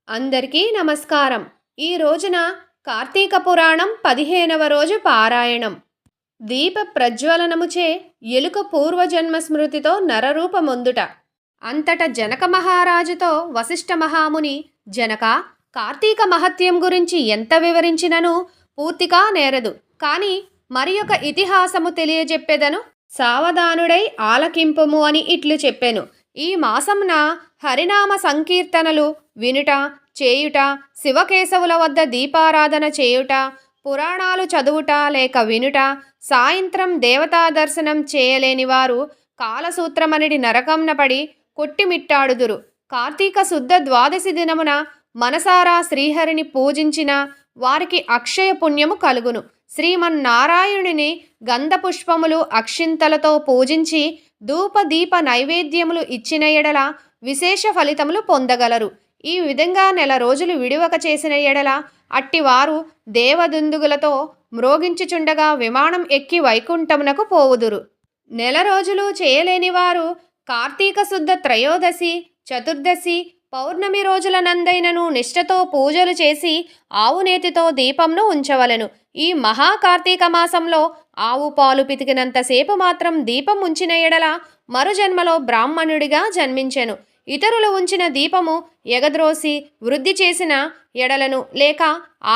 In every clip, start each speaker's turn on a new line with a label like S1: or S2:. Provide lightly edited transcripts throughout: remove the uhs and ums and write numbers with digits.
S1: అందరికీ నమస్కారం. ఈ రోజున కార్తీక పురాణం 15వ రోజు పారాయణం. దీప ప్రజ్వలనముచే ఎలుక పూర్వజన్మ స్మృతితో నరరూపమొందుట. అంతట జనక మహారాజుతో వశిష్ఠ మహాముని, జనక, కార్తీక మహత్యం గురించి ఎంత వివరించినను పూర్తిగా నేరదు. కాని మరి ఒక ఇతిహాసము తెలియజెప్పెదను, సావధానుడై ఆలకింపుము అని ఇట్లు చెప్పెను. ఈ మాసంన హరినామ సంకీర్తనలు వినుట, చేయుట, శివకేశవుల వద్ద దీపారాధన చేయుట, పురాణాలు చదువుట లేక వినుట, సాయంత్రం దేవతా దర్శనం చేయలేని వారు కాలసూత్రమనిడి నరకంన పడి కొట్టిమిట్టాడుదురు. కార్తీక శుద్ధ ద్వాదశి దినమున మనసారా శ్రీహరిని పూజించిన వారికి అక్షయ పుణ్యము కలుగును. శ్రీమన్నారాయణుని గంధపుష్పములు అక్షింతలతో పూజించి ధూప దీప నైవేద్యములు ఇచ్చిన ఎడల విశేష ఫలితములు పొందగలరు. ఈ విధంగా నెల రోజులు విడివక చేసిన ఎడల అట్టివారు దేవదుందుగులతో మ్రోగించుచుండగా విమానం ఎక్కి వైకుంఠమునకు పోవుదురు. నెల రోజులు చేయలేని వారు కార్తీక శుద్ధ త్రయోదశి, చతుర్దశి, పౌర్ణమి రోజుల నందైనను నిష్ఠతో పూజలు చేసి ఆవునేతితో దీపంను ఉంచవలెను. ఈ మహాకార్తీక మాసంలో ఆవు పాలు పితికినంతసేపు మాత్రం దీపం ఉంచిన ఎడల మరుజన్మలో బ్రాహ్మణుడిగా జన్మించెను. ఇతరులు ఉంచిన దీపము ఎగద్రోసి వృద్ధి చేసిన ఎడలను లేక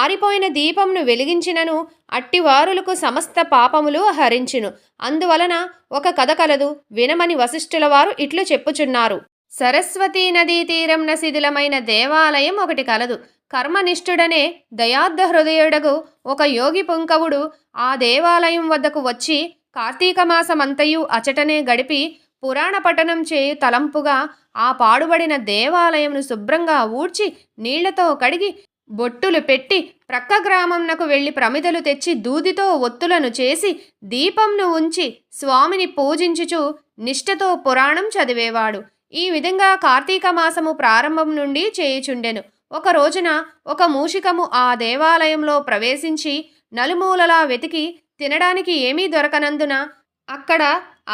S1: ఆరిపోయిన దీపంను వెలిగించినను అట్టివారులకు సమస్త పాపములు హరించును. అందువలన ఒక కథ కలదు, వినమని వశిష్ఠుల వారు ఇట్లు చెప్పుచున్నారు. సరస్వతీ నదీ తీరంన శిథిలమైన దేవాలయం ఒకటి కలదు. కర్మనిష్ఠుడనే దయార్థ హృదయుడగు ఒక యోగి పుంకవుడు ఆ దేవాలయం వద్దకు వచ్చి కార్తీక మాసమంతయు అచటనే గడిపి పురాణ పఠనం చేయు తలంపుగా ఆ పాడుబడిన దేవాలయంను శుభ్రంగా ఊడ్చి నీళ్లతో కడిగి బొట్టులు పెట్టి ప్రక్క గ్రామంనకు వెళ్లి ప్రమిదలు తెచ్చి దూదితో ఒత్తులను చేసి దీపంను ఉంచి స్వామిని పూజించుచు నిష్ఠతో పురాణం చదివేవాడు. ఈ విధంగా కార్తీక మాసము ప్రారంభం నుండి చేయుచుండెను. ఒక రోజున ఒక మూషికము ఆ దేవాలయంలో ప్రవేశించి నలుమూలలా వెతికి తినడానికి ఏమీ దొరకనందున అక్కడ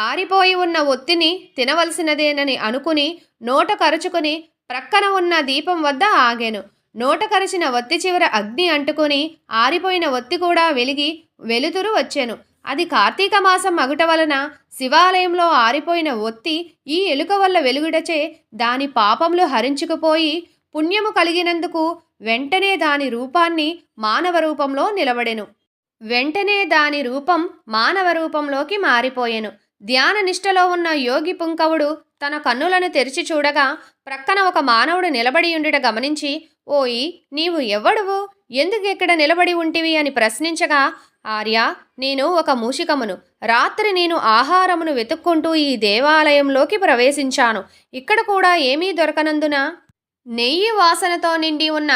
S1: ఆరిపోయి ఉన్న ఒత్తిని తినవలసినదేనని అనుకుని నోట కరుచుకుని ప్రక్కన ఉన్న దీపం వద్ద ఆగెను. నోట కరిచిన ఒత్తి చివర అగ్ని అంటుకుని ఆరిపోయిన ఒత్తి కూడా వెలిగి వెలుతురు వచ్చెను. అది కార్తీక మాసం అగుట వలన శివాలయంలో ఆరిపోయిన ఒత్తి ఈ ఎలుక వల్ల వెలుగుడచే దాని పాపములు హరించుకుపోయి పుణ్యము కలిగినందుకు వెంటనే దాని రూపాన్ని మానవ రూపంలో నిలబడెను. వెంటనే దాని రూపం మానవ రూపంలోకి మారిపోయెను. ధ్యాన నిష్టలో ఉన్న యోగి పుంకవుడు తన కన్నులను తెరిచి చూడగా ప్రక్కన ఒక మానవుడు నిలబడి ఉండుట గమనించి, ఓయి, నీవు ఎవడువు, ఎందుకు ఇక్కడ నిలబడి ఉంటివి అని ప్రశ్నించగా, ఆర్య, నేను ఒక మూషికమును. రాత్రి నేను ఆహారమును వెతుక్కుంటూ ఈ దేవాలయంలోకి ప్రవేశించాను. ఇక్కడ కూడా ఏమీ దొరకనందున నెయ్యి వాసనతో నిండి ఉన్న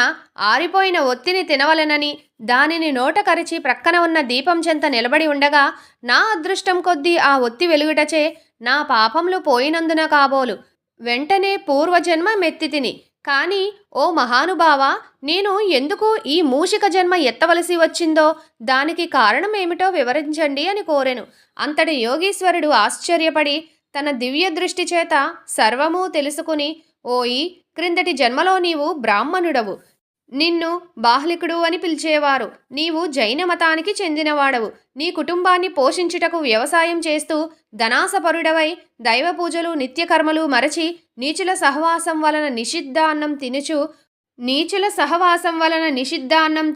S1: ఆరిపోయిన ఒత్తిని తినవలెనని దానిని నోట కరిచి ప్రక్కన ఉన్న దీపం చెంత నిలబడి ఉండగా నా అదృష్టం కొద్దీ ఆ ఒత్తి వెలుగుటచే నా పాపములు పోయినందున కాబోలు వెంటనే పూర్వజన్మ మెత్తి తిని. కానీ ఓ మహానుభావా, నేను ఎందుకు ఈ మూషిక జన్మ ఎత్తవలసి వచ్చిందో దానికి కారణం ఏమిటో వివరించండి అని కోరెను. అంతటి యోగీశ్వరుడు ఆశ్చర్యపడి తన దివ్య దృష్టి చేత సర్వమూ తెలుసుకుని, ఓయి, క్రిందటి జన్మలో నీవు బ్రాహ్మణుడవు. నిన్ను బాహ్లికుడు అని పిలిచేవారు. నీవు జైన మతానికి చెందినవాడవు. నీ కుటుంబాన్ని పోషించుటకు వ్యవసాయం చేస్తూ ధనాసపరుడవై దైవ పూజలు నిత్యకర్మలు మరచి నీచుల సహవాసం వలన నిషిద్ధాన్నం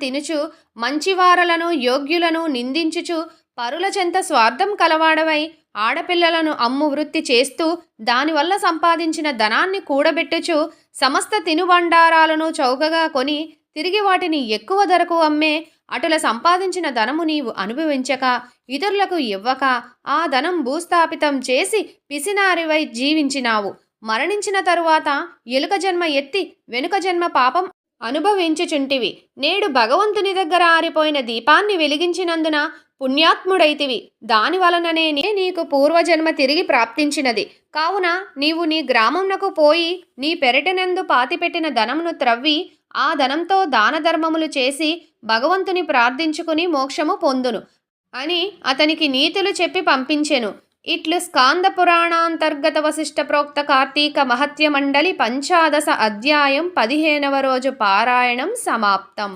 S1: తినుచు మంచివారలను యోగ్యులను నిందించుచు పరుల చెంత స్వార్థం కలవాడవై ఆడపిల్లలను అమ్ము వృత్తి చేస్తూ దానివల్ల సంపాదించిన ధనాన్ని కూడబెట్టుచు సమస్త తినుబండారాలను చౌకగా కొని తిరిగి వాటిని ఎక్కువ ధరకు అమ్మే అటుల సంపాదించిన ధనము నీవు అనుభవించక ఇతరులకు ఇవ్వక ఆ ధనం భూస్థాపితం చేసి పిసినారివై జీవించినావు. మరణించిన తరువాత ఎలుక జన్మ ఎత్తి వెనుక జన్మ పాపం అనుభవించుచుంటివి. నేడు భగవంతుని దగ్గర ఆరిపోయిన దీపాన్ని వెలిగించినందున పుణ్యాత్ముడైతివి. దాని వలననే నీకు పూర్వజన్మ తిరిగి ప్రాప్తించినది. కావున నీవు నీ గ్రామంనకు పోయి నీ పెరటినందు పాతిపెట్టిన ధనమును త్రవ్వి ఆ ధనంతో దాన ధర్మములు చేసి భగవంతుని ప్రార్థించుకుని మోక్షము పొందును అని అతనికి నీతులు చెప్పి పంపించెను. ఇట్లు స్కాంద పురాణాంతర్గత వశిష్ఠ ప్రోక్త కార్తీక మహత్య మండలి 15వ అధ్యాయం 15వ రోజు పారాయణం సమాప్తం.